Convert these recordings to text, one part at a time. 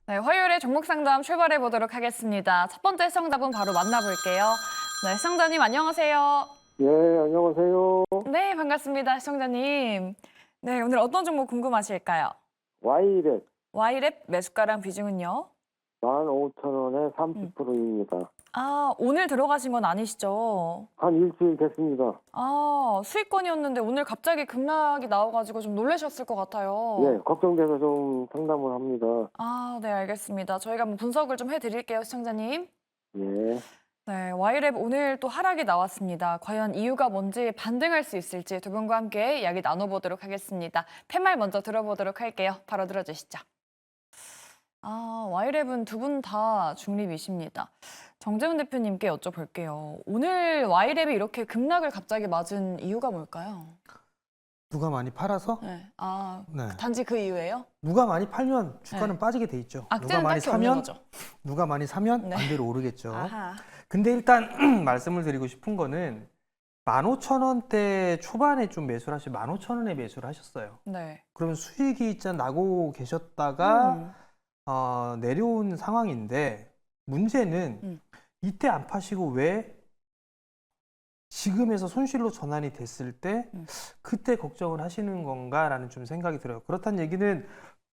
네, 화요일에 종목 상담 출발해 보도록 하겠습니다. 첫 번째 시청자분 바로 만나볼게요. 네, 시청자님 안녕하세요. 예, 안녕하세요. 네, 반갑습니다, 시청자님. 네, 오늘 어떤 종목 궁금하실까요? Y랩 Y랩 매수가랑 비중은요? 15,000원에 30%입니다. 아, 오늘 들어가신 건 아니시죠? 한 일주일 됐습니다. 아, 수익권이었는데 오늘 갑자기 급락이 나와가지고 좀 놀라셨을 것 같아요. 예, 걱정돼서 좀 상담을 합니다. 아, 네, 알겠습니다. 저희가 한번 분석을 좀 해드릴게요, 시청자님. 예, 네, Y랩 오늘 또 하락이 나왔습니다. 과연 이유가 뭔지 반등할 수 있을지 두 분과 함께 이야기 나눠보도록 하겠습니다. 팻말 먼저 들어보도록 할게요. 바로 들어주시죠. 아, Y랩은 두 분 다 중립이십니다. 정재훈 대표님께 여쭤볼게요. 오늘 Y랩이 이렇게 급락을 갑자기 맞은 이유가 뭘까요? 누가 많이 팔아서? 네, 아, 네. 단지 그 이유예요? 누가 많이 팔면 주가는 네. 빠지게 돼 있죠. 누가 악재는 많이 딱히 없는 사면 거죠. 누가 많이 사면 네. 반대로 오르겠죠. 아하. 근데 일단 말씀을 드리고 싶은 거는 15,000원대 초반에 좀 매수를 하시고 15,000원에 매수를 하셨어요. 네. 그러면 수익이 일단 나고 계셨다가 음. 내려온 상황인데 문제는 이때 안 파시고 왜 지금에서 손실로 전환이 됐을 때 그때 걱정을 하시는 건가라는 좀 생각이 들어요. 그렇다는 얘기는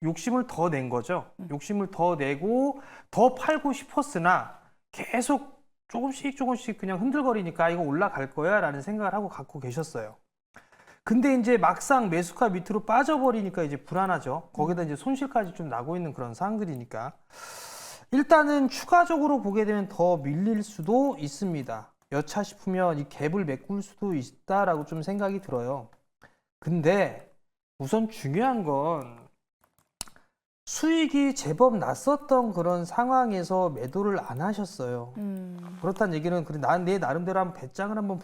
욕심을 더 낸 거죠. 욕심을 더 내고 더 팔고 싶었으나 계속 조금씩 그냥 흔들거리니까 이거 올라갈 거야 라는 생각을 하고 갖고 계셨어요. 근데 이제 막상 매수가 밑으로 빠져버리니까 이제 불안하죠. 거기다 이제 손실까지 좀 나고 있는 그런 상황들이니까. 일단은 추가적으로 보게 되면 더 밀릴 수도 있습니다. 여차 싶으면 이 갭을 메꿀 수도 있다라고 좀 생각이 들어요. 근데 우선 중요한 건 수익이 제법 났었던 그런 상황에서 매도를 안 하셨어요. 그렇다는 얘기는 그래, 내 나름대로 한 배짱을 한번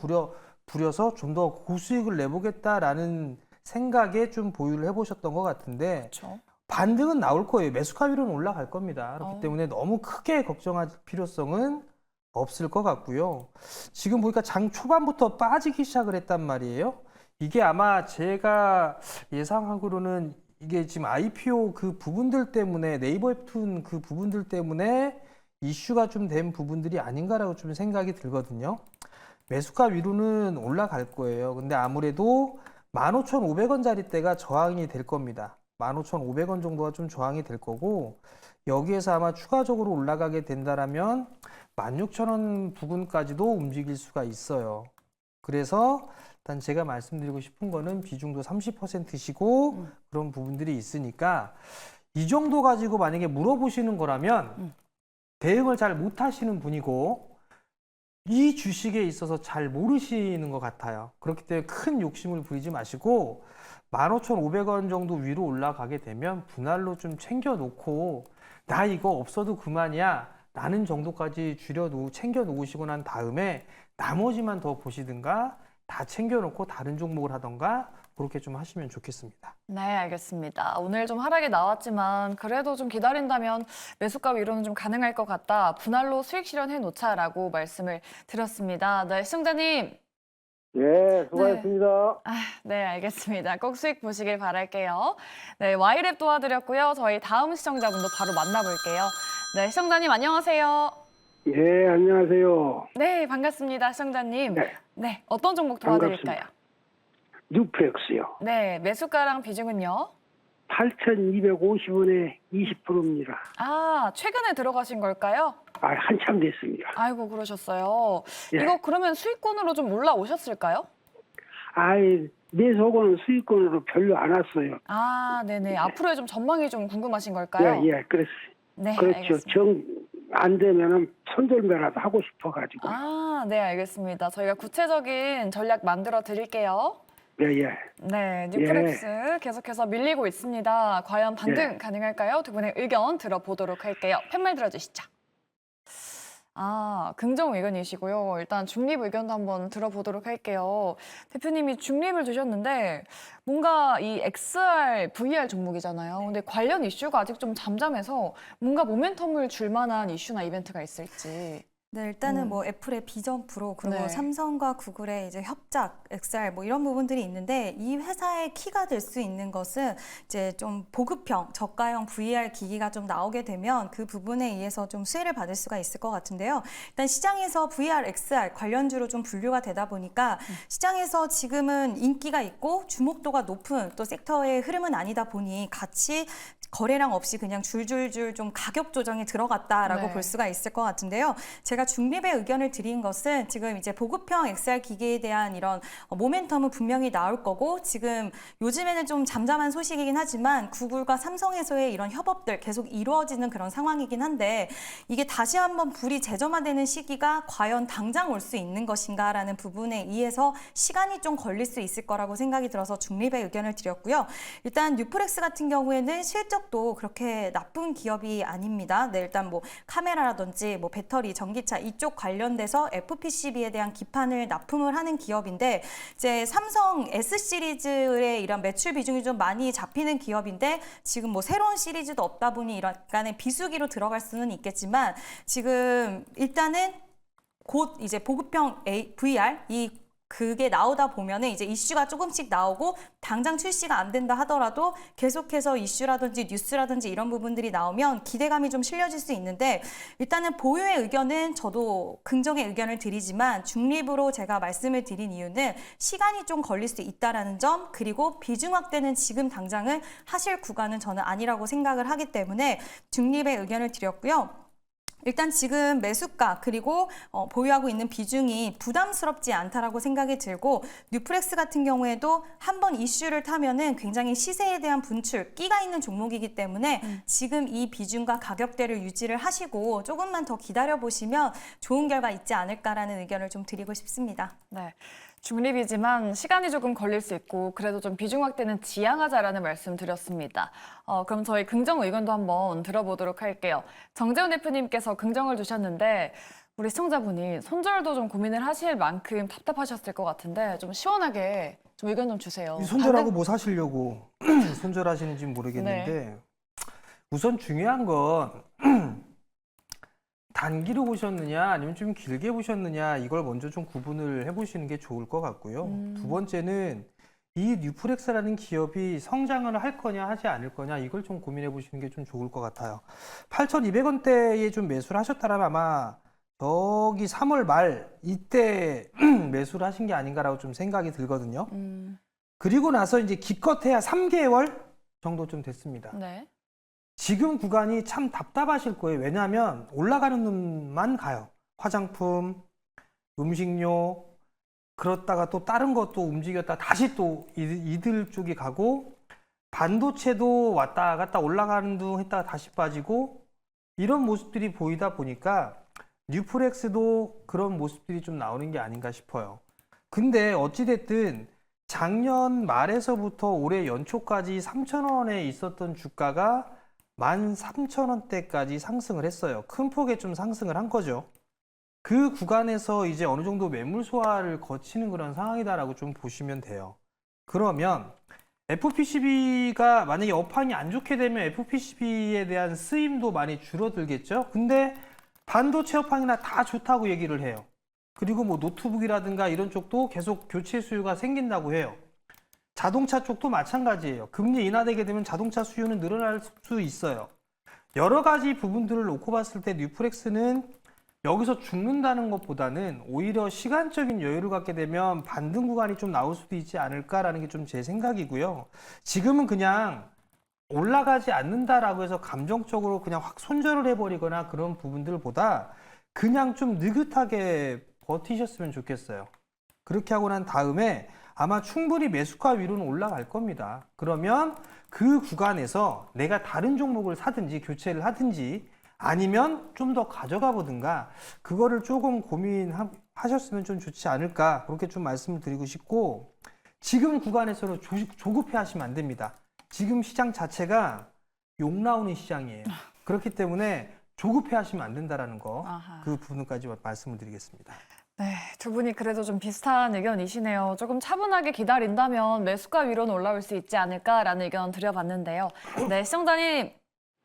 부려서 좀 더 고수익을 내보겠다라는 생각에 좀 보유를 해보셨던 것 같은데 그렇죠. 반등은 나올 거예요. 매수가 위로는 올라갈 겁니다. 그렇기 때문에 너무 크게 걱정할 필요성은 없을 것 같고요. 지금 보니까 장 초반부터 빠지기 시작을 했단 말이에요. 이게 아마 제가 예상하기로는 이게 지금 IPO 그 부분들 때문에 네이버 웹툰 그 부분들 때문에 이슈가 좀 된 부분들이 아닌가라고 좀 생각이 들거든요. 매수가 위로는 올라갈 거예요. 근데 아무래도 15,500원짜리 대가 저항이 될 겁니다. 15,500원 정도가 좀 저항이 될 거고 여기에서 아마 추가적으로 올라가게 된다라면 16,000원 부근까지도 움직일 수가 있어요. 그래서 일단 제가 말씀드리고 싶은 거는 비중도 30%시고 그런 부분들이 있으니까 이 정도 가지고 만약에 물어보시는 거라면 대응을 잘 못하시는 분이고 이 주식에 있어서 잘 모르시는 것 같아요. 그렇기 때문에 큰 욕심을 부리지 마시고 15,500원 정도 위로 올라가게 되면 분할로 좀 챙겨놓고 나 이거 없어도 그만이야 라는 정도까지 챙겨 놓으시고 난 다음에 나머지만 더 보시든가 다 챙겨놓고 다른 종목을 하던가 그렇게 좀 하시면 좋겠습니다. 네, 알겠습니다. 오늘 좀 하락이 나왔지만 그래도 좀 기다린다면 매수가 위로는 좀 가능할 것 같다. 분할로 수익 실현해 놓자라고 말씀을 드렸습니다. 네, 시청자님. 예, 수고하셨습니다. 네, 알겠습니다. 꼭 수익 보시길 바랄게요. 네, Y랩 도와드렸고요. 저희 다음 시청자분도 바로 만나볼게요. 네, 시청자님 안녕하세요. 예, 안녕하세요. 네, 반갑습니다. 시청자님. 네. 네, 어떤 종목 도와드릴까요? 뉴프렉스요. 네, 매수가랑 비중은요? 8,250원에 20%입니다. 아, 최근에 들어가신 걸까요? 아, 한참 됐습니다. 아이고, 그러셨어요. 예. 이거 그러면 수익권으로 좀 올라오셨을까요? 아이, 내 속은 수익권으로 별로 안 왔어요. 아, 네네. 앞으로의 좀 전망이 좀 궁금하신 걸까요? 예, 그렇죠. 네, 그렇죠. 알겠습니다. 안 되면은 손절매라도 하고 싶어가지고. 아, 네, 알겠습니다. 저희가 구체적인 전략 만들어 드릴게요. 예. 네, 뉴프렉스 계속해서 밀리고 있습니다. 과연 반등 가능할까요? 두 분의 의견 들어보도록 할게요. 팻말 들어주시죠. 아, 긍정 의견이시고요. 일단 중립 의견도 한번 들어보도록 할게요. 대표님이 중립을 주셨는데 뭔가 이 XR, VR 종목이잖아요. 근데 관련 이슈가 아직 좀 잠잠해서 뭔가 모멘텀을 줄 만한 이슈나 이벤트가 있을지. 네, 일단은 뭐 애플의 비전 프로 그리고 네. 삼성과 구글의 이제 협작, XR 뭐 이런 부분들이 있는데 이 회사의 키가 될 수 있는 것은 이제 좀 보급형, 저가형 VR 기기가 좀 나오게 되면 그 부분에 의해서 좀 수혜를 받을 수가 있을 것 같은데요. 일단 시장에서 VR, XR 관련주로 좀 분류가 되다 보니까 시장에서 지금은 인기가 있고 주목도가 높은 또 섹터의 흐름은 아니다 보니 같이 거래량 없이 그냥 줄줄줄 좀 가격 조정이 들어갔다라고 네. 볼 수가 있을 것 같은데요. 제가 중립의 의견을 드린 것은 지금 이제 보급형 XR 기기에 대한 이런 모멘텀은 분명히 나올 거고 지금 요즘에는 좀 잠잠한 소식이긴 하지만 구글과 삼성에서의 이런 협업들 계속 이루어지는 그런 상황이긴 한데 이게 다시 한번 불이 재점화되는 시기가 과연 당장 올 수 있는 것인가라는 부분에 의해서 시간이 좀 걸릴 수 있을 거라고 생각이 들어서 중립의 의견을 드렸고요. 일단 뉴프렉스 같은 경우에는 실적도 그렇게 나쁜 기업이 아닙니다. 네, 일단 뭐 카메라라든지 뭐 배터리, 전기차 이쪽 관련돼서 FPCB에 대한 기판을 납품을 하는 기업인데 이제 삼성 S 시리즈의 이런 매출 비중이 좀 많이 잡히는 기업인데 지금 뭐 새로운 시리즈도 없다 보니 이런 약간의 비수기로 들어갈 수는 있겠지만 지금 일단은 곧 이제 보급형 VR 그게 나오다 보면은 이제 이슈가 조금씩 나오고 당장 출시가 안 된다 하더라도 계속해서 이슈라든지 뉴스라든지 이런 부분들이 나오면 기대감이 좀 실려질 수 있는데 일단은 보유의 의견은 저도 긍정의 의견을 드리지만 중립으로 제가 말씀을 드린 이유는 시간이 좀 걸릴 수 있다라는 점 그리고 비중 확대는 지금 당장은 하실 구간은 저는 아니라고 생각을 하기 때문에 중립의 의견을 드렸고요. 일단 지금 매수가 그리고 보유하고 있는 비중이 부담스럽지 않다라고 생각이 들고 뉴프렉스 같은 경우에도 한번 이슈를 타면은 굉장히 시세에 대한 분출, 끼가 있는 종목이기 때문에 지금 이 비중과 가격대를 유지를 하시고 조금만 더 기다려보시면 좋은 결과 있지 않을까라는 의견을 좀 드리고 싶습니다. 네. 중립이지만 시간이 조금 걸릴 수 있고 그래도 좀 비중 확대는 지양하자라는 말씀 드렸습니다. 그럼 저희 긍정 의견도 한번 들어보도록 할게요. 정재훈 대표님께서 긍정을 주셨는데 우리 시청자분이 손절도 좀 고민을 하실 만큼 답답하셨을 것 같은데 좀 시원하게 좀 의견 좀 주세요. 이 손절하고 뭐 사시려고 손절하시는지 모르겠는데 우선 중요한 건 단기로 보셨느냐 아니면 좀 길게 보셨느냐 이걸 먼저 좀 구분을 해보시는 게 좋을 것 같고요. 두 번째는 이 뉴프렉스라는 기업이 성장을 할 거냐 하지 않을 거냐 이걸 좀 고민해 보시는 게 좀 좋을 것 같아요. 8,200원대에 좀 매수를 하셨다면 아마 저기 3월 말 이때 매수를 하신 게 아닌가라고 좀 생각이 들거든요. 그리고 나서 이제 기껏해야 3개월 정도 좀 됐습니다. 네. 지금 구간이 참 답답하실 거예요. 왜냐하면 올라가는 놈만 가요. 화장품, 음식료, 그렇다가 또 다른 것도 움직였다 다시 또 이들 쪽이 가고 반도체도 왔다 갔다 올라가는 둥 했다가 다시 빠지고 이런 모습들이 보이다 보니까 뉴프렉스도 그런 모습들이 좀 나오는 게 아닌가 싶어요. 근데 어찌됐든 작년 말에서부터 올해 연초까지 3,000원에 있었던 주가가 13,000원대까지 상승을 했어요. 큰 폭의 좀 상승을 한 거죠. 그 구간에서 이제 어느 정도 매물 소화를 거치는 그런 상황이다라고 좀 보시면 돼요. 그러면 FPCB가 만약에 업황이 안 좋게 되면 FPCB에 대한 쓰임도 많이 줄어들겠죠. 근데 반도체 업황이나 다 좋다고 얘기를 해요. 그리고 뭐 노트북이라든가 이런 쪽도 계속 교체 수요가 생긴다고 해요. 자동차 쪽도 마찬가지예요. 금리 인하되게 되면 자동차 수요는 늘어날 수 있어요. 여러 가지 부분들을 놓고 봤을 때 뉴프렉스는 여기서 죽는다는 것보다는 오히려 시간적인 여유를 갖게 되면 반등 구간이 좀 나올 수도 있지 않을까라는 게 좀 제 생각이고요. 지금은 그냥 올라가지 않는다라고 해서 감정적으로 그냥 확 손절을 해버리거나 그런 부분들보다 그냥 좀 느긋하게 버티셨으면 좋겠어요. 그렇게 하고 난 다음에 아마 충분히 매수가 위로는 올라갈 겁니다. 그러면 그 구간에서 내가 다른 종목을 사든지 교체를 하든지 아니면 좀 더 가져가 보든가 그거를 조금 고민하셨으면 좀 좋지 않을까 그렇게 좀 말씀을 드리고 싶고 지금 구간에서는 조급해 하시면 안 됩니다. 지금 시장 자체가 욕 나오는 시장이에요. 그렇기 때문에 조급해 하시면 안 된다라는 거 그 부분까지 말씀을 드리겠습니다. 네, 두 분이 그래도 좀 비슷한 의견이시네요. 조금 차분하게 기다린다면 매수가 위로는 올라올 수 있지 않을까라는 의견 드려봤는데요. 네, 시청자님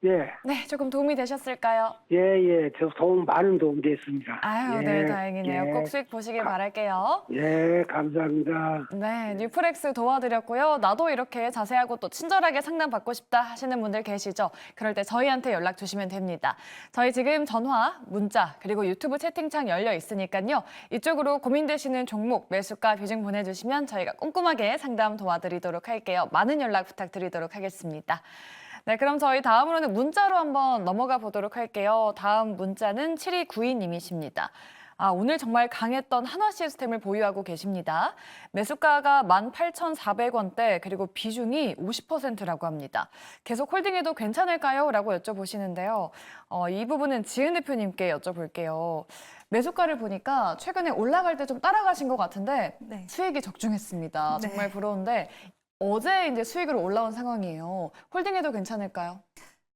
예, 네, 조금 도움이 되셨을까요? 예, 저 많은 도움 됐습니다. 아유, 예, 네, 다행이네요. 예, 꼭 수익 보시길 바랄게요. 예, 감사합니다. 네, 뉴프렉스 도와드렸고요. 나도 이렇게 자세하고 또 친절하게 상담받고 싶다 하시는 분들 계시죠? 그럴 때 저희한테 연락 주시면 됩니다. 저희 지금 전화, 문자, 그리고 유튜브 채팅창 열려 있으니까요. 이쪽으로 고민되시는 종목, 매수가, 비중 보내주시면 저희가 꼼꼼하게 상담 도와드리도록 할게요. 많은 연락 부탁드리도록 하겠습니다. 네, 그럼 저희 다음으로는 문자로 한번 넘어가 보도록 할게요. 다음 문자는 7292님이십니다. 오늘 정말 강했던 한화 시스템을 보유하고 계십니다. 매수가가 18,400원대, 그리고 비중이 50%라고 합니다. 계속 홀딩해도 괜찮을까요? 라고 여쭤보시는데요. 이 부분은 지은 대표님께 여쭤볼게요. 매수가를 보니까 최근에 올라갈 때 좀 따라가신 것 같은데 네. 수익이 적중했습니다. 네. 정말 부러운데 어제 이제 수익으로 올라온 상황이에요. 홀딩해도 괜찮을까요?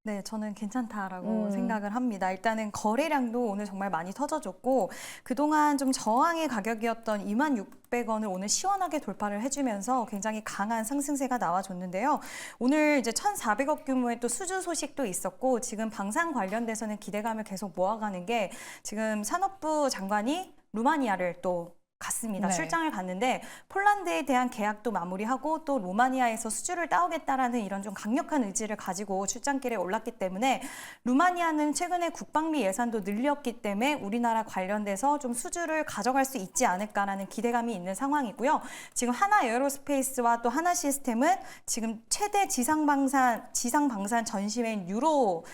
네, 저는 괜찮다라고 음. 생각을 합니다. 일단은 거래량도 오늘 정말 많이 터져줬고 그동안 좀 저항의 가격이었던 26,600원을 오늘 시원하게 돌파를 해주면서 굉장히 강한 상승세가 나와줬는데요. 오늘 이제 1,400억 규모의 또 수주 소식도 있었고 지금 방산 관련돼서는 기대감을 계속 모아가는 게 지금 산업부 장관이 루마니아를 또 갔습니다. 네. 출장을 갔는데 폴란드에 대한 계약도 마무리하고 또 루마니아에서 수주를 따오겠다라는 이런 좀 강력한 의지를 가지고 출장길에 올랐기 때문에 루마니아는 최근에 국방비 예산도 늘렸기 때문에 우리나라 관련돼서 좀 수주를 가져갈 수 있지 않을까라는 기대감이 있는 상황이고요. 지금 하나 에어로스페이스와 또 하나 시스템은 지금 최대 지상방산 전시회인 유로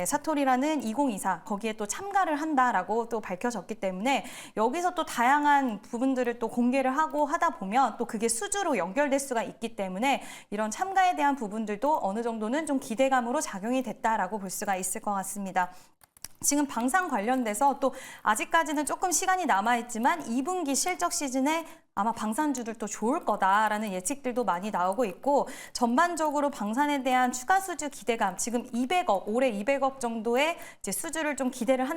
사토리라는 2024 거기에 또 참가를 한다라고 또 밝혀졌기 때문에 여기서 또 다양한 부분들을 또 공개를 하고 하다 보면 또 그게 수주로 연결될 수가 있기 때문에 이런 참가에 대한 부분들도 어느 정도는 좀 기대감으로 작용이 됐다라고 볼 수가 있을 것 같습니다. 지금 방산 관련돼서 또 아직까지는 조금 시간이 남아있지만 2분기 실적 시즌에 아마 방산주들도 좋을 거다라는 예측들도 많이 나오고 있고 전반적으로 방산에 대한 추가 수주 기대감 지금 200억 올해 200억 정도의 이제 수주를 좀 기대를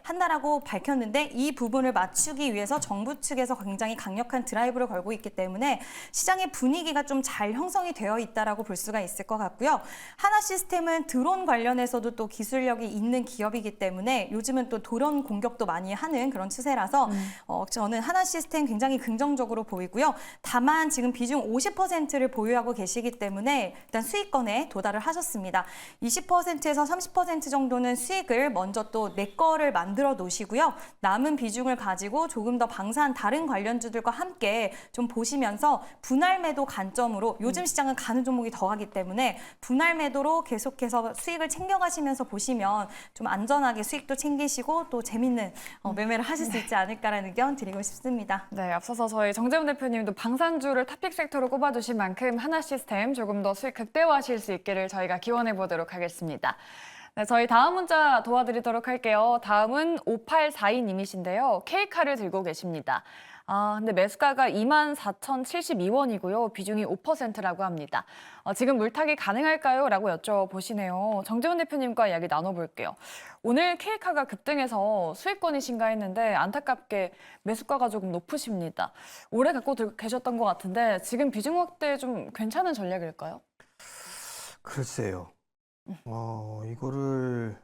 한다라고 밝혔는데 이 부분을 맞추기 위해서 정부 측에서 굉장히 강력한 드라이브를 걸고 있기 때문에 시장의 분위기가 좀 잘 형성이 되어 있다라고 볼 수가 있을 것 같고요. 하나 시스템은 드론 관련해서도 또 기술력이 있는 기업이기 때문에 요즘은 또 드론 공격도 많이 하는 그런 추세라서 저는 하나 시스템 굉장히 긍정적으로 보이고요. 다만 지금 비중 50%를 보유하고 계시기 때문에 일단 수익권에 도달을 하셨습니다. 20%에서 30% 정도는 수익을 먼저 또 내 거를 만들어 놓으시고요. 남은 비중을 가지고 조금 더 방산 다른 관련주들과 함께 좀 보시면서 분할 매도 관점으로 요즘 시장은 가는 종목이 더하기 때문에 분할 매도로 계속해서 수익을 챙겨가시면서 보시면 좀 안전하게 수익도 챙기시고 또 재밌는 매매를 하실 수 있지 않을까라는 의견 드리고 싶습니다. 네, 앞서서 저희 정재훈 대표님도 방산주를 탑픽 섹터로 꼽아주신 만큼 하나 시스템 조금 더 수익 극대화하실 수 있기를 저희가 기원해 보도록 하겠습니다. 네, 저희 다음 문자 도와드리도록 할게요. 다음은 5842님이신데요. K카를 들고 계십니다. 근데 매수가가 24,072원이고요. 비중이 5%라고 합니다. 지금 물타기 가능할까요? 라고 여쭤보시네요. 정재훈 대표님과 이야기 나눠볼게요. 오늘 K카가 급등해서 수익권이신가 했는데 안타깝게 매수가가 조금 높으십니다. 오래 갖고 계셨던 것 같은데 지금 비중 확대 좀 괜찮은 전략일까요? 글쎄요. 이거를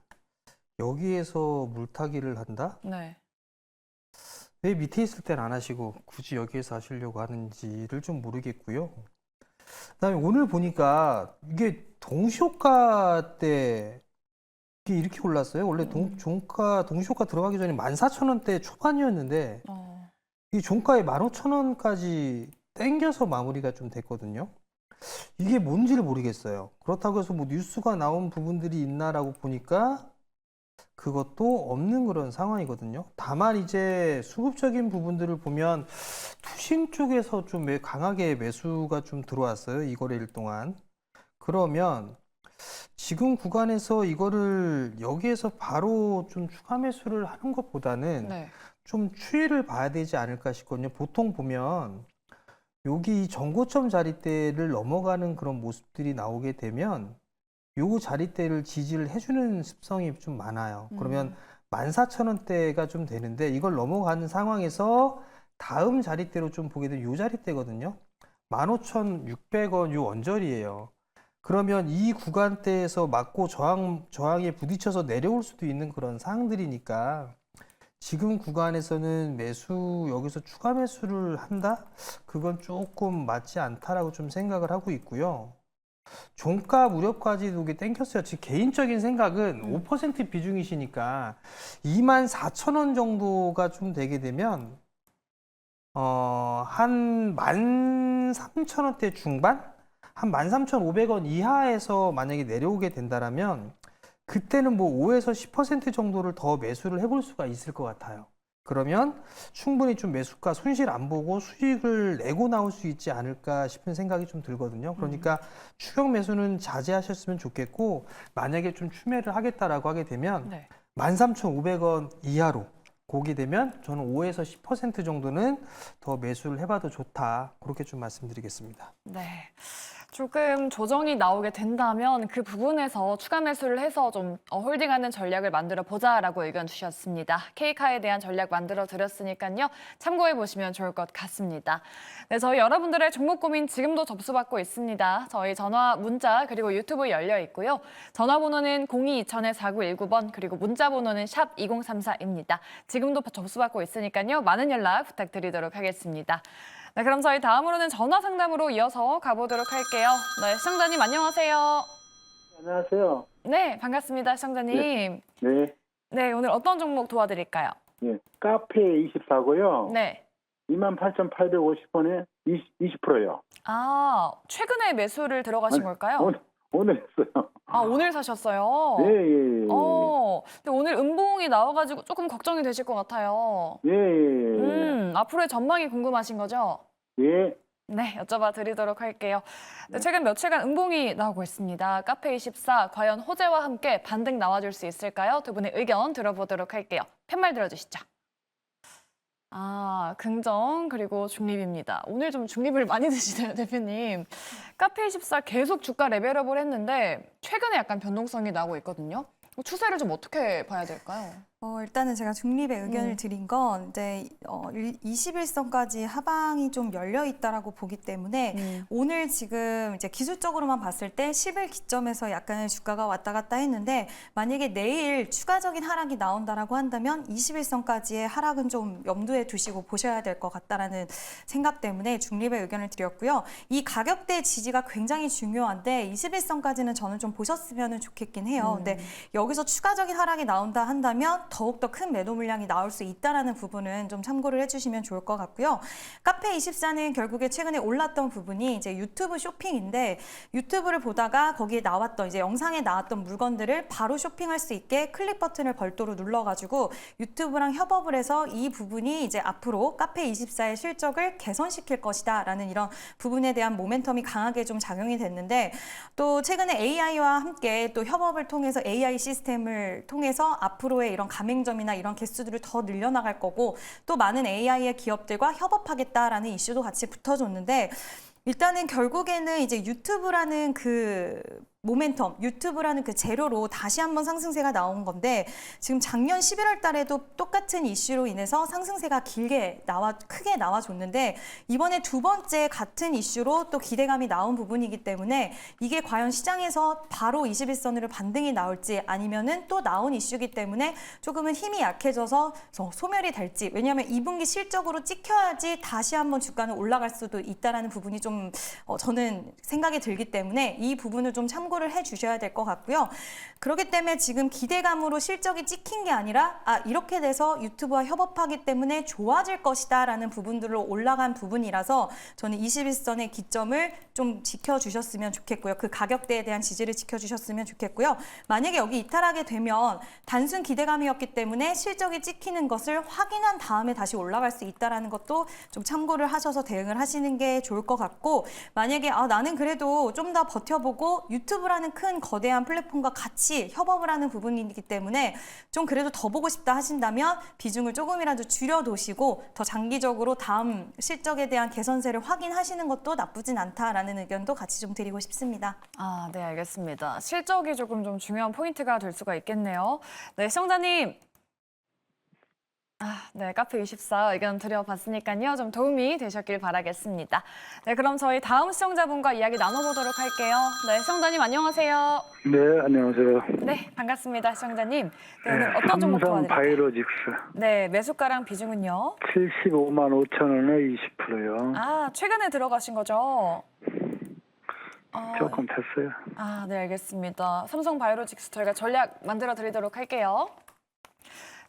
여기에서 물타기를 한다? 네. 왜 밑에 있을 땐 안 하시고 굳이 여기에서 하시려고 하는지를 좀 모르겠고요. 그다음에 오늘 보니까 이게 동시효과 때 이게 이렇게 올랐어요. 원래 동시효과 들어가기 전에 14,000원대 초반이었는데 이 종가에 15,000원까지 땡겨서 마무리가 좀 됐거든요. 이게 뭔지를 모르겠어요. 그렇다고 해서 뭐 뉴스가 나온 부분들이 있나라고 보니까 그것도 없는 그런 상황이거든요. 다만 이제 수급적인 부분들을 보면 투신 쪽에서 좀 강하게 매수가 좀 들어왔어요. 이 거래일 동안. 그러면 지금 구간에서 이거를 여기에서 바로 좀 추가 매수를 하는 것보다는 네. 좀 추이를 봐야 되지 않을까 싶거든요. 보통 보면 여기 전고점 자리대를 넘어가는 그런 모습들이 나오게 되면 요 자리대를 지지를 해주는 습성이 좀 많아요. 그러면 14,000원대가 좀 되는데 이걸 넘어가는 상황에서 다음 자리대로 좀 보게 되면 요 자리대거든요. 15,600원 요 언저리예요. 그러면 이 구간대에서 맞고 저항에 부딪혀서 내려올 수도 있는 그런 상황들이니까 지금 구간에서는 여기서 추가 매수를 한다? 그건 조금 맞지 않다라고 좀 생각을 하고 있고요. 종가 무렵까지도 이게 땡겼어요. 제 개인적인 생각은 5% 비중이시니까 24,000원 정도가 좀 되게 되면 한 13,000원대 중반? 한 13,500원 이하에서 만약에 내려오게 된다라면 그때는 뭐 5에서 10% 정도를 더 매수를 해볼 수가 있을 것 같아요. 그러면 충분히 좀 매수가 손실 안 보고 수익을 내고 나올 수 있지 않을까 싶은 생각이 좀 들거든요. 그러니까 추격 매수는 자제하셨으면 좋겠고 만약에 좀 추매를 하겠다라고 하게 되면 네. 13,500원 이하로 고게 되면 저는 5에서 10% 정도는 더 매수를 해봐도 좋다. 그렇게 좀 말씀드리겠습니다. 네. 조금 조정이 나오게 된다면 그 부분에서 추가 매수를 해서 좀 홀딩하는 전략을 만들어 보자라고 의견 주셨습니다. K카에 대한 전략 만들어 드렸으니까요. 참고해 보시면 좋을 것 같습니다. 네, 저희 여러분들의 종목 고민 지금도 접수받고 있습니다. 저희 전화, 문자 그리고 유튜브 열려 있고요. 전화번호는 02-2000-4919번 그리고 문자 번호는 샵 2034입니다. 지금도 접수받고 있으니까요. 많은 연락 부탁드리도록 하겠습니다. 네, 그럼 저희 다음으로는 전화 상담으로 이어서 가보도록 할게요. 네, 시청자님 안녕하세요. 안녕하세요. 네, 반갑습니다, 시청자님. 네. 네, 오늘 어떤 종목 도와드릴까요? 예. 카페 24고요. 네. 28,850원에 20%요. 아, 최근에 매수를 들어가신 걸까요? 오늘 했어요. 아, 오늘 사셨어요? 예, 예, 예. 근데 오늘 음봉이 나와가지고 조금 걱정이 되실 것 같아요. 예, 예, 앞으로의 전망이 궁금하신 거죠? 예. 네, 여쭤봐 드리도록 할게요. 네, 최근 며칠간 음봉이 나오고 있습니다. 카페24, 과연 호재와 함께 반등 나와줄 수 있을까요? 두 분의 의견 들어보도록 할게요. 팻말 들어주시죠. 아, 긍정 그리고 중립입니다. 오늘 좀 중립을 많이 드시네요, 대표님. 카페24 계속 주가 레벨업을 했는데 최근에 약간 변동성이 나고 있거든요. 추세를 좀 어떻게 봐야 될까요? 일단은 제가 중립의 의견을 드린 건 이제 21선까지 하방이 좀 열려 있다라고 보기 때문에 오늘 지금 이제 기술적으로만 봤을 때 10일 기점에서 약간의 주가가 왔다 갔다 했는데 만약에 내일 추가적인 하락이 나온다라고 한다면 21선까지의 하락은 좀 염두에 두시고 보셔야 될 것 같다라는 생각 때문에 중립의 의견을 드렸고요. 이 가격대 지지가 굉장히 중요한데 21선까지는 저는 좀 보셨으면 좋겠긴 해요. 근데 여기서 추가적인 하락이 나온다 한다면 더욱더 큰 매도 물량이 나올 수 있다는 부분은 좀 참고를 해주시면 좋을 것 같고요. 카페24는 결국에 최근에 올랐던 부분이 이제 유튜브 쇼핑인데 유튜브를 보다가 거기에 나왔던 이제 영상에 나왔던 물건들을 바로 쇼핑할 수 있게 클릭 버튼을 별도로 눌러가지고 유튜브랑 협업을 해서 이 부분이 이제 앞으로 카페24의 실적을 개선시킬 것이다라는 이런 부분에 대한 모멘텀이 강하게 좀 작용이 됐는데 또 최근에 AI와 함께 또 협업을 통해서 AI 시스템을 통해서 앞으로의 이런 가맹점이나 이런 개수들을 더 늘려나갈 거고 또 많은 AI의 기업들과 협업하겠다라는 이슈도 같이 붙어줬는데 일단은 결국에는 이제 유튜브라는 그 모멘텀, 유튜브라는 그 재료로 다시 한번 상승세가 나온 건데 지금 작년 11월 달에도 똑같은 이슈로 인해서 상승세가 크게 나와줬는데 이번에 두 번째 같은 이슈로 또 기대감이 나온 부분이기 때문에 이게 과연 시장에서 바로 21선으로 반등이 나올지 아니면은 또 나온 이슈이기 때문에 조금은 힘이 약해져서 소멸이 될지 왜냐하면 2분기 실적으로 찍혀야지 다시 한번 주가는 올라갈 수도 있다라는 부분이 좀 저는 생각이 들기 때문에 이 부분을 좀 참고를 해주셔야 될 것 같고요. 그렇기 때문에 지금 기대감으로 실적이 찍힌 게 아니라 이렇게 돼서 유튜브와 협업하기 때문에 좋아질 것이다 라는 부분들로 올라간 부분이라서 저는 21선의 기점을 좀 지켜주셨으면 좋겠고요. 그 가격대에 대한 지지를 지켜주셨으면 좋겠고요. 만약에 여기 이탈하게 되면 단순 기대감이었기 때문에 실적이 찍히는 것을 확인한 다음에 다시 올라갈 수 있다는 것도 좀 참고를 하셔서 대응을 하시는 게 좋을 것 같고 만약에 나는 그래도 좀 더 버텨보고 유튜브라는 큰 거대한 플랫폼과 같이 협업을 하는 부분이기 때문에 좀 그래도 더 보고 싶다 하신다면 비중을 조금이라도 줄여두시고 더 장기적으로 다음 실적에 대한 개선세를 확인하시는 것도 나쁘진 않다라는 의견도 같이 좀 드리고 싶습니다. 아, 네, 알겠습니다. 실적이 조금 좀 중요한 포인트가 될 수가 있겠네요. 네, 시청자님. 네, 카페24 의견 드려봤으니까요. 좀 도움이 되셨길 바라겠습니다. 네, 그럼 저희 다음 시청자분과 이야기 나눠보도록 할게요. 네, 시청자님 안녕하세요. 네, 안녕하세요. 네, 반갑습니다, 시청자님. 네, 오늘 어떤 종목 삼성 도와드릴까요? 바이오로직스 네, 매수가랑 비중은요? 75만 5천 원에 20%요. 최근에 들어가신 거죠? 조금 됐어요. 네, 알겠습니다. 삼성 바이오로직스 저희가 전략 만들어 드리도록 할게요.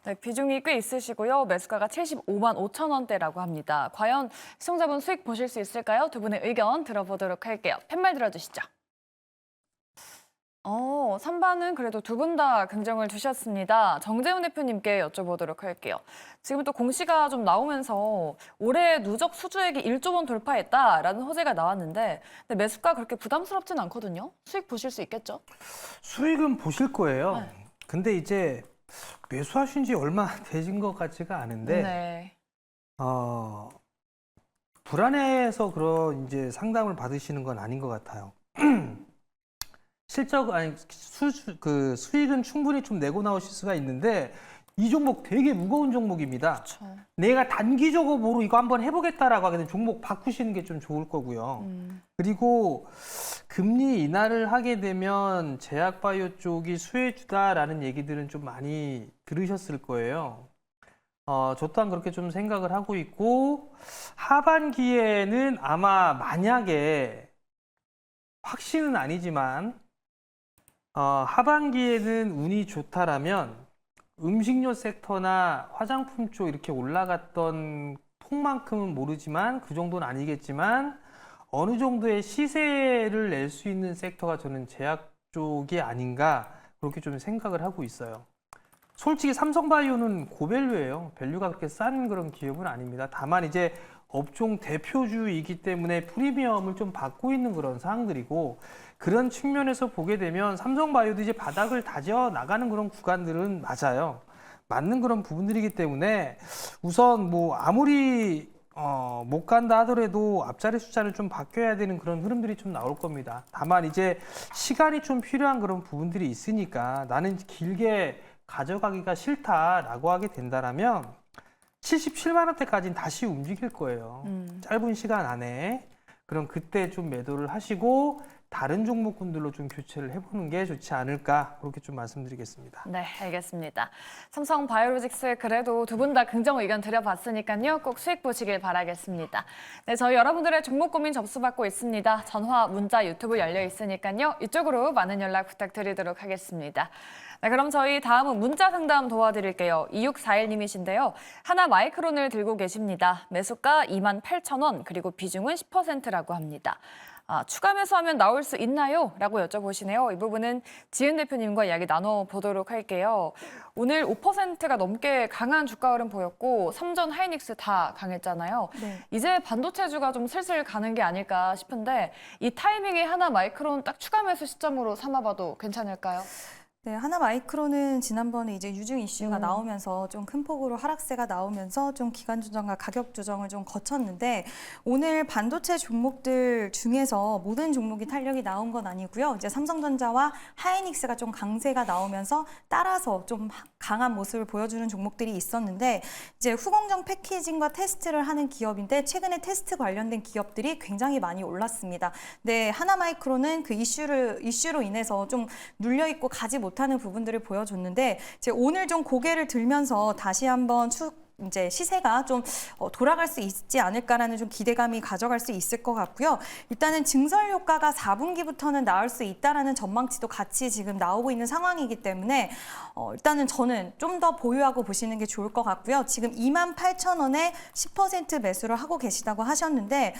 네, 비중이 꽤 있으시고요. 매수가가 75만 5천 원대라고 합니다. 과연 시청자분 수익 보실 수 있을까요? 두 분의 의견 들어보도록 할게요. 팻말 들어주시죠. 3반은 그래도 두 분 다 긍정을 두셨습니다. 정재훈 대표님께 여쭤보도록 할게요. 지금 또 공시가 좀 나오면서 올해 누적 수주액이 1조 원 돌파했다라는 호재가 나왔는데 근데 매수가 그렇게 부담스럽진 않거든요. 수익 보실 수 있겠죠? 수익은 보실 거예요. 네. 근데 이제 매수하신 지 얼마 되신 것 같지가 않은데 네. 불안해서 그런 이제 상담을 받으시는 건 아닌 것 같아요. 수익은 충분히 좀 내고 나오실 수가 있는데 이 종목 되게 무거운 종목입니다. 그렇죠. 내가 단기적으로 이거 한번 해보겠다라고 하게 되면 종목 바꾸시는 게 좀 좋을 거고요. 그리고 금리 인하를 하게 되면 제약바이오 쪽이 수혜주다라는 얘기들은 좀 많이 들으셨을 거예요. 저 또한 그렇게 좀 생각을 하고 있고 하반기에는 아마 만약에 확신은 아니지만 하반기에는 운이 좋다라면 음식료 섹터나 화장품 쪽 이렇게 올라갔던 폭만큼은 모르지만 그 정도는 아니겠지만 어느 정도의 시세를 낼 수 있는 섹터가 저는 제약 쪽이 아닌가 그렇게 좀 생각을 하고 있어요. 솔직히 삼성바이오는 고밸류예요. 밸류가 그렇게 싼 그런 기업은 아닙니다. 다만 이제 업종 대표주이기 때문에 프리미엄을 좀 받고 있는 그런 상황들이고 그런 측면에서 보게 되면 삼성바이오도 이제 바닥을 다져 나가는 그런 구간들은 맞아요. 맞는 그런 부분들이기 때문에 우선 뭐 아무리 못 간다 하더라도 앞자리 숫자를 좀 바뀌어야 되는 그런 흐름들이 좀 나올 겁니다. 다만 이제 시간이 좀 필요한 그런 부분들이 있으니까 나는 길게 가져가기가 싫다라고 하게 된다라면 77만 원대까지는 다시 움직일 거예요. 짧은 시간 안에. 그럼 그때 좀 매도를 하시고 다른 종목군들로 좀 교체를 해보는 게 좋지 않을까 그렇게 좀 말씀드리겠습니다. 네, 알겠습니다. 삼성 바이오로직스 그래도 두 분 다 긍정 의견 드려봤으니까요. 꼭 수익 보시길 바라겠습니다. 네, 저희 여러분들의 종목 고민 접수받고 있습니다. 전화, 문자, 유튜브 열려 있으니까요. 이쪽으로 많은 연락 부탁드리도록 하겠습니다. 네, 그럼 저희 다음은 문자 상담 도와드릴게요. 2641님이신데요. 하나 마이크론을 들고 계십니다. 매수가 28,000원, 그리고 비중은 10%라고 합니다. 추가 매수하면 나올 수 있나요? 라고 여쭤보시네요. 이 부분은 지은 대표님과 이야기 나눠보도록 할게요. 오늘 5%가 넘게 강한 주가 흐름 보였고 삼전 하이닉스 다 강했잖아요. 네. 이제 반도체주가 좀 슬슬 가는 게 아닐까 싶은데 이 타이밍에 하나 마이크론 딱 추가 매수 시점으로 삼아봐도 괜찮을까요? 네, 하나마이크로는 지난번에 이제 유증 이슈가 나오면서 좀 큰 폭으로 하락세가 나오면서 좀 기간 조정과 가격 조정을 좀 거쳤는데 오늘 반도체 종목들 중에서 모든 종목이 탄력이 나온 건 아니고요. 이제 삼성전자와 하이닉스가 좀 강세가 나오면서 따라서 좀 강한 모습을 보여주는 종목들이 있었는데 이제 후공정 패키징과 테스트를 하는 기업인데 최근에 테스트 관련된 기업들이 굉장히 많이 올랐습니다. 네, 하나마이크로는 그 이슈로 인해서 좀 눌려 있고 가지 못하는 부분들을 보여줬는데 이제 오늘 좀 고개를 들면서 다시 한번 이제 시세가 좀 돌아갈 수 있지 않을까라는 좀 기대감이 가져갈 수 있을 것 같고요. 일단은 증설 효과가 4분기부터는 나올 수 있다라는 전망치도 같이 지금 나오고 있는 상황이기 때문에 일단은 저는 좀 더 보유하고 보시는 게 좋을 것 같고요. 지금 28,000원에 10% 매수를 하고 계시다고 하셨는데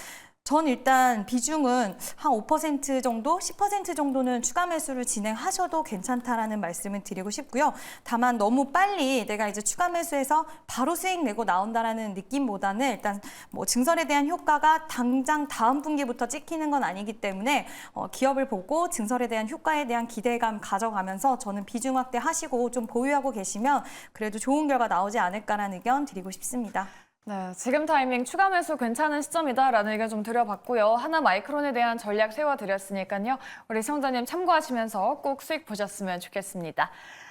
전 일단 비중은 한 5% 정도, 10% 정도는 추가 매수를 진행하셔도 괜찮다라는 말씀을 드리고 싶고요. 다만 너무 빨리 내가 이제 추가 매수해서 바로 수익 내고 나온다라는 느낌보다는 일단 뭐 증설에 대한 효과가 당장 다음 분기부터 찍히는 건 아니기 때문에 기업을 보고 증설에 대한 효과에 대한 기대감 가져가면서 저는 비중 확대하시고 좀 보유하고 계시면 그래도 좋은 결과 나오지 않을까라는 의견 드리고 싶습니다. 네, 지금 타이밍 추가 매수 괜찮은 시점이다라는 의견 좀 드려봤고요. 하나 마이크론에 대한 전략 세워드렸으니까요. 우리 시청자님 참고하시면서 꼭 수익 보셨으면 좋겠습니다.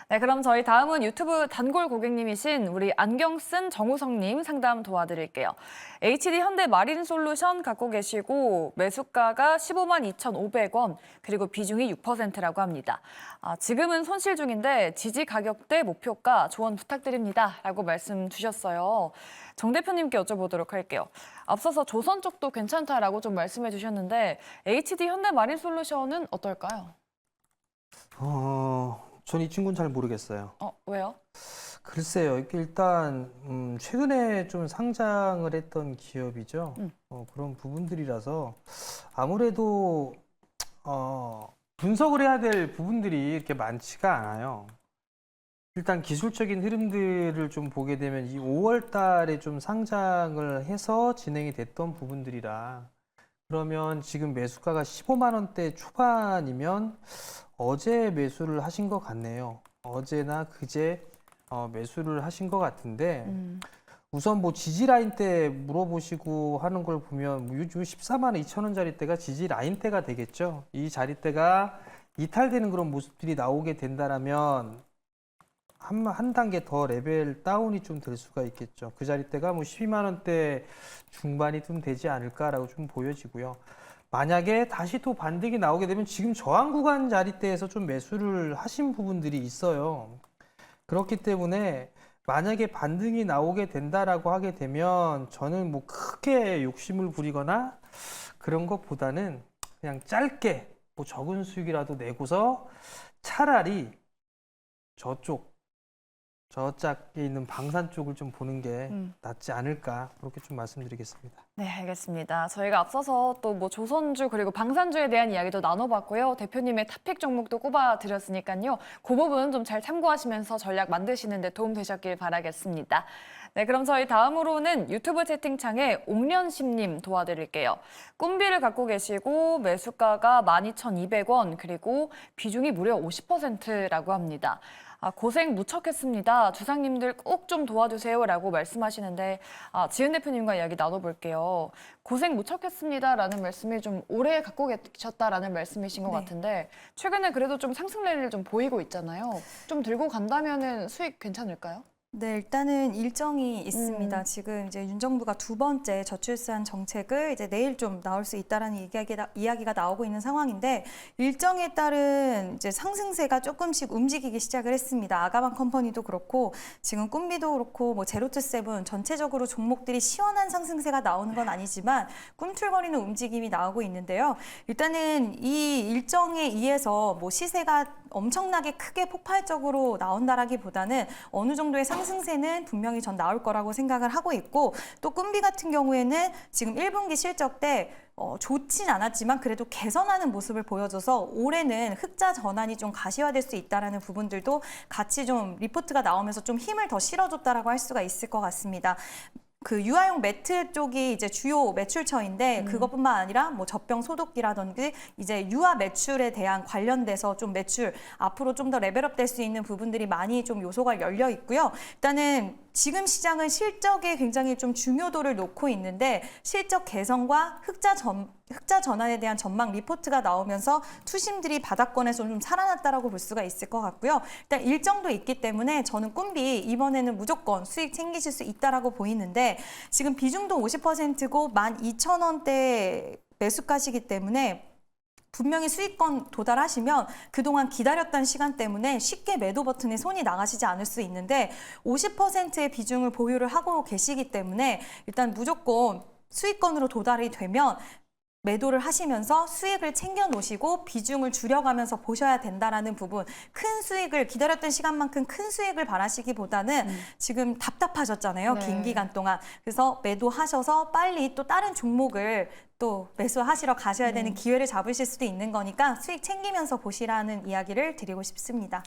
네, 그럼 저희 다음은 유튜브 단골 고객님이신 우리 안경 쓴 정우성님 상담 도와드릴게요. HD 현대 마린 솔루션 갖고 계시고 매수가가 15만 2,500원, 그리고 비중이 6%라고 합니다. 지금은 손실 중인데 지지 가격대 목표가 조언 부탁드립니다. 라고 말씀 주셨어요. 정 대표님께 여쭤보도록 할게요. 앞서서 조선 쪽도 괜찮다라고 좀 말씀해 주셨는데 HD 현대 마린 솔루션은 어떨까요? 전 이 친구는 잘 모르겠어요. 왜요? 글쎄요, 이게 일단 최근에 좀 상장을 했던 기업이죠. 그런 부분들이라서 아무래도 분석을 해야 될 부분들이 이렇게 많지가 않아요. 일단 기술적인 흐름들을 좀 보게 되면 이 5월 달에 좀 상장을 해서 진행이 됐던 부분들이라, 그러면 지금 매수가가 15만 원대 초반이면 어제 매수를 하신 것 같네요. 어제나 그제 매수를 하신 것 같은데, 우선 뭐 지지 라인 때 물어보시고 하는 걸 보면 요즘 14만 2천 원짜리대가 지지 라인 대가 되겠죠. 이 자리대가 이탈되는 그런 모습들이 나오게 된다라면 한 단계 더 레벨 다운이 좀 될 수가 있겠죠. 그 자리대가 뭐 12만 원대 중반이 좀 되지 않을까라고 좀 보여지고요. 만약에 다시 또 반등이 나오게 되면 지금 저항 구간 자리대에서 좀 매수를 하신 부분들이 있어요. 그렇기 때문에 만약에 반등이 나오게 된다라고 하게 되면 저는 뭐 크게 욕심을 부리거나 그런 것보다는 그냥 짧게 뭐 적은 수익이라도 내고서 차라리 저짝에 있는 방산 쪽을 좀 보는 게 낫지 않을까, 그렇게 좀 말씀드리겠습니다. 네, 알겠습니다. 저희가 앞서서 또 뭐 조선주 그리고 방산주에 대한 이야기도 나눠봤고요. 대표님의 탑픽 종목도 꼽아드렸으니까요. 그 부분 좀 잘 참고하시면서 전략 만드시는 데 도움 되셨길 바라겠습니다. 네, 그럼 저희 다음으로는 유튜브 채팅창에 옥련심님 도와드릴게요. 꿈비를 갖고 계시고 매수가가 12,200원, 그리고 비중이 무려 50%라고 합니다. 고생 무척 했습니다. 주상님들 꼭 좀 도와주세요라고 말씀하시는데, 지은 대표님과 이야기 나눠볼게요. 고생 무척 했습니다라는 말씀이 좀 오래 갖고 계셨다라는 말씀이신 것 네. 같은데, 최근에 그래도 좀 상승 랠리를 좀 보이고 있잖아요. 좀 들고 간다면은 수익 괜찮을까요? 네, 일단은 일정이 있습니다. 지금 이제 윤 정부가 두 번째 저출산 정책을 이제 내일 좀 나올 수 있다라는 이야기가 나오고 있는 상황인데, 일정에 따른 이제 상승세가 조금씩 움직이기 시작을 했습니다. 아가방 컴퍼니도 그렇고 지금 꿈비도 그렇고 뭐 제로투세븐 전체적으로 종목들이 시원한 상승세가 나오는 건 아니지만 꿈틀거리는 움직임이 나오고 있는데요. 일단은 이 일정에 의해서 뭐 시세가 엄청나게 크게 폭발적으로 나온다라기보다는 어느 정도의 상승세는 분명히 전 나올 거라고 생각을 하고 있고, 또 꿈비 같은 경우에는 지금 1분기 실적 때 좋진 않았지만 그래도 개선하는 모습을 보여줘서 올해는 흑자 전환이 좀 가시화될 수 있다라는 부분들도 같이 좀 리포트가 나오면서 좀 힘을 더 실어줬다라고 할 수가 있을 것 같습니다. 그 유아용 매트 쪽이 이제 주요 매출처인데, 그것뿐만 아니라 뭐 젖병 소독기라든지 이제 유아 매출에 대한 관련돼서 좀 매출 앞으로 좀 더 레벨업 될 수 있는 부분들이 많이 좀 요소가 열려 있고요. 일단은 지금 시장은 실적에 굉장히 좀 중요도를 놓고 있는데, 실적 개선과 흑자 전환에 대한 전망 리포트가 나오면서 투심들이 바닥권에서 좀 살아났다라고 볼 수가 있을 것 같고요. 일단 일정도 있기 때문에 저는 꿈비 이번에는 무조건 수익 챙기실 수 있다라고 보이는데, 지금 비중도 50%고 12,000원대 매수가시기 때문에 분명히 수익권 도달하시면 그동안 기다렸던 시간 때문에 쉽게 매도 버튼에 손이 나가시지 않을 수 있는데, 50%의 비중을 보유를 하고 계시기 때문에 일단 무조건 수익권으로 도달이 되면 매도를 하시면서 수익을 챙겨 놓으시고 비중을 줄여가면서 보셔야 된다라는 부분, 큰 수익을 기다렸던 시간만큼 큰 수익을 바라시기보다는 지금 답답하셨잖아요. 네. 긴 기간 동안. 그래서 매도하셔서 빨리 또 다른 종목을 또 매수하시러 가셔야 되는 기회를 잡으실 수도 있는 거니까 수익 챙기면서 보시라는 이야기를 드리고 싶습니다.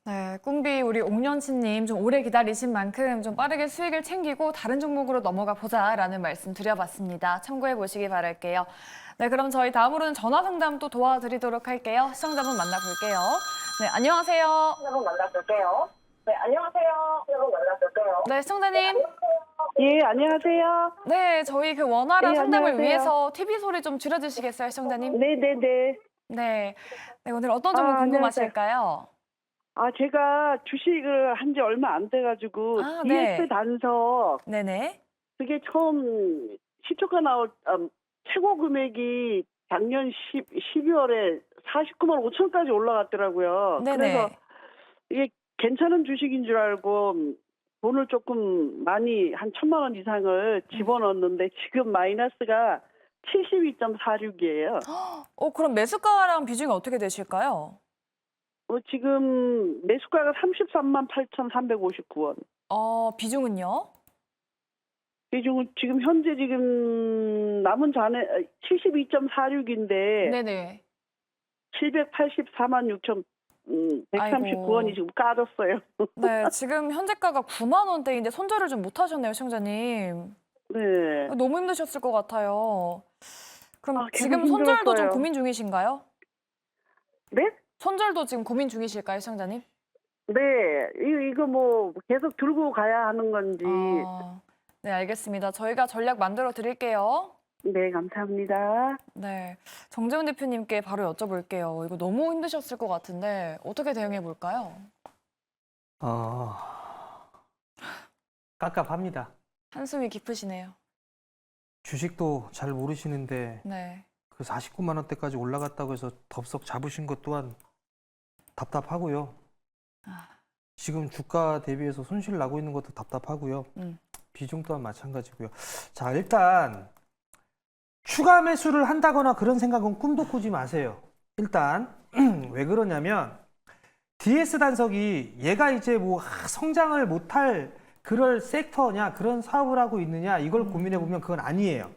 네, 꿈비 우리 옥년치님 좀 오래 기다리신 만큼 좀 빠르게 수익을 챙기고 다른 종목으로 넘어가 보자라는 말씀 드려봤습니다. 참고해 보시기 바랄게요. 네, 그럼 저희 다음으로는 전화 상담 또 도와드리도록 할게요. 시청자분 만나볼게요. 네, 안녕하세요. 여러분 만나볼게요. 네, 안녕하세요. 여러분 만나볼게요. 네, 시청자님. 예, 안녕하세요. 네, 저희 그 원활한 네, 상담을 안녕하세요. 위해서 TV 소리 좀 줄여주시겠어요, 시청자님? 네네네. 네. 네, 오늘 어떤 종목 아, 궁금하실까요? 제가 주식을 한 지 얼마 안 돼가지고 아, DS 네. 단석 네네. 그게 처음 시초가 최고 금액이 작년 12월에 49만 5천까지 올라갔더라고요. 네네. 그래서 이게 괜찮은 주식인 줄 알고 돈을 조금 많이 한 1,000만 원 이상을 집어넣었는데 지금 마이너스가 72.46이에요. 그럼 매수가랑 비중이 어떻게 되실까요? 지금 매수가가 33만 8,359원. 비중은요? 비중은 지금 현재 지금 남은 잔액 72.46인데 네네. 784만 6천 139원이 아이고. 지금 까졌어요. 네, 지금 현재가가 9만 원대인데 손절을 좀 못 하셨네요, 시청자님. 네. 너무 힘드셨을 것 같아요. 그럼 계속 지금 손절도 좀 힘들었어요. 고민 중이신가요? 네? 손절도 지금 고민 중이실까요, 시청자님? 네. 이거 뭐 계속 들고 가야 하는 건지. 네, 알겠습니다. 저희가 전략 만들어 드릴게요. 네, 감사합니다. 네, 정재훈 대표님께 바로 여쭤볼게요. 이거 너무 힘드셨을 것 같은데 어떻게 대응해 볼까요? 깝깝합니다. 한숨이 깊으시네요. 주식도 잘 모르시는데 네. 그 49만 원대까지 올라갔다고 해서 덥석 잡으신 것 또한 답답하고요. 지금 주가 대비해서 손실 나고 있는 것도 답답하고요. 비중 또한 마찬가지고요. 자, 일단 추가 매수를 한다거나 그런 생각은 꿈도 꾸지 마세요. 일단 왜 그러냐면 DS 단석이 얘가 이제 뭐 성장을 못할 그럴 섹터냐 그런 사업을 하고 있느냐 이걸 고민해 보면 그건 아니에요.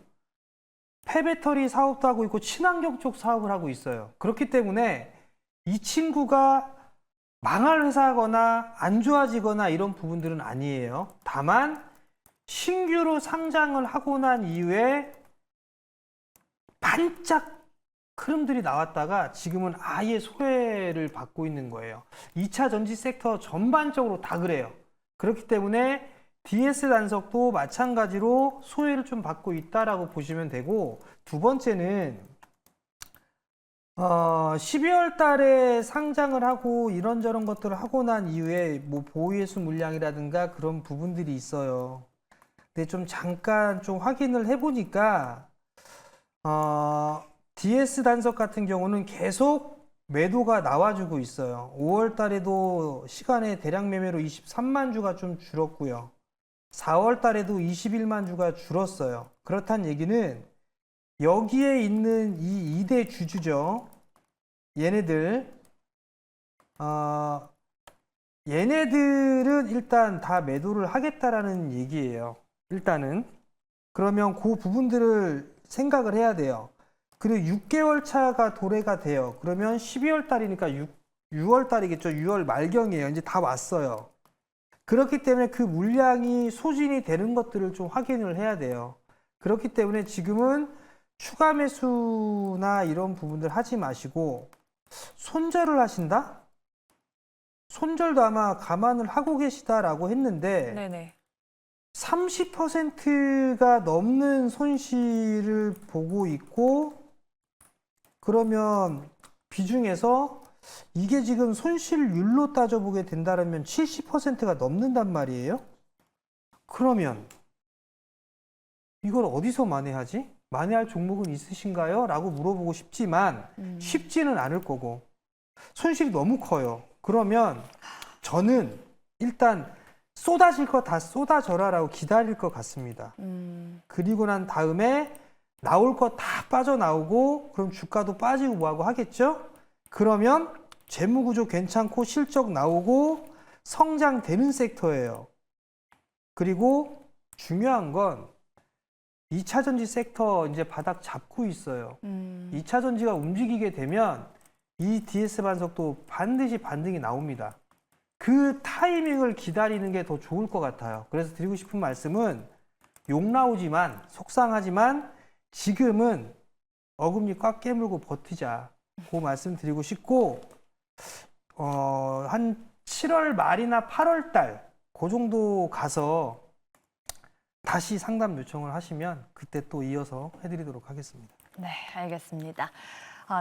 폐배터리 사업도 하고 있고 친환경 쪽 사업을 하고 있어요. 그렇기 때문에 이 친구가 망할 회사거나 안 좋아지거나 이런 부분들은 아니에요. 다만 신규로 상장을 하고 난 이후에 반짝 흐름들이 나왔다가 지금은 아예 소외를 받고 있는 거예요. 2차 전지 섹터 전반적으로 다 그래요. 그렇기 때문에 DS 단석도 마찬가지로 소외를 좀 받고 있다라고 보시면 되고, 두 번째는 12월 달에 상장을 하고 이런저런 것들을 하고 난 이후에 뭐 보유예수 물량이라든가 그런 부분들이 있어요. 근데 좀 잠깐 좀 확인을 해보니까 DS 단석 같은 경우는 계속 매도가 나와주고 있어요. 5월 달에도 시간에 대량 매매로 23만 주가 좀 줄었고요. 4월 달에도 21만 주가 줄었어요. 그렇다는 얘기는 여기에 있는 이 2대 주주죠. 얘네들은 일단 다 매도를 하겠다라는 얘기예요. 일단은. 그러면 그 부분들을 생각을 해야 돼요. 그리고 6개월 차가 도래가 돼요. 그러면 12월 달이니까 6월 달이겠죠. 6월 말경이에요. 이제 다 왔어요. 그렇기 때문에 그 물량이 소진이 되는 것들을 좀 확인을 해야 돼요. 그렇기 때문에 지금은 추가 매수나 이런 부분들 하지 마시고, 손절을 하신다? 손절도 아마 감안을 하고 계시다라고 했는데, 네네. 30%가 넘는 손실을 보고 있고, 그러면 비중에서 이게 지금 손실률로 따져보게 된다면 70%가 넘는단 말이에요. 그러면 이걸 어디서 만회하지? 만회할 종목은 있으신가요? 라고 물어보고 싶지만 쉽지는 않을 거고 손실이 너무 커요. 그러면 저는 일단 쏟아질 거 다 쏟아져라라고 기다릴 것 같습니다. 그리고 난 다음에 나올 거 다 빠져나오고 그럼 주가도 빠지고 뭐하고 하겠죠? 그러면 재무구조 괜찮고 실적 나오고 성장되는 섹터예요. 그리고 중요한 건 2차 전지 섹터 이제 바닥 잡고 있어요. 2차 전지가 움직이게 되면 이 DS 반석도 반드시 반등이 나옵니다. 그 타이밍을 기다리는 게 더 좋을 것 같아요. 그래서 드리고 싶은 말씀은 욕 나오지만 속상하지만 지금은 어금니 꽉 깨물고 버티자. 그 말씀 드리고 싶고 한 7월 말이나 8월 달 그 정도 가서 다시 상담 요청을 하시면 그때 또 이어서 해드리도록 하겠습니다. 네, 알겠습니다.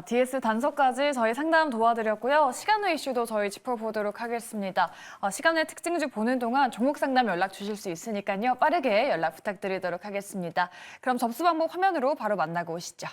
DS 단서까지 저희 상담 도와드렸고요. 시간 후 이슈도 저희 짚어보도록 하겠습니다. 시간 외 특징주 보는 동안 종목 상담 연락 주실 수 있으니까요. 빠르게 연락 부탁드리도록 하겠습니다. 그럼 접수 방법 화면으로 바로 만나고 오시죠.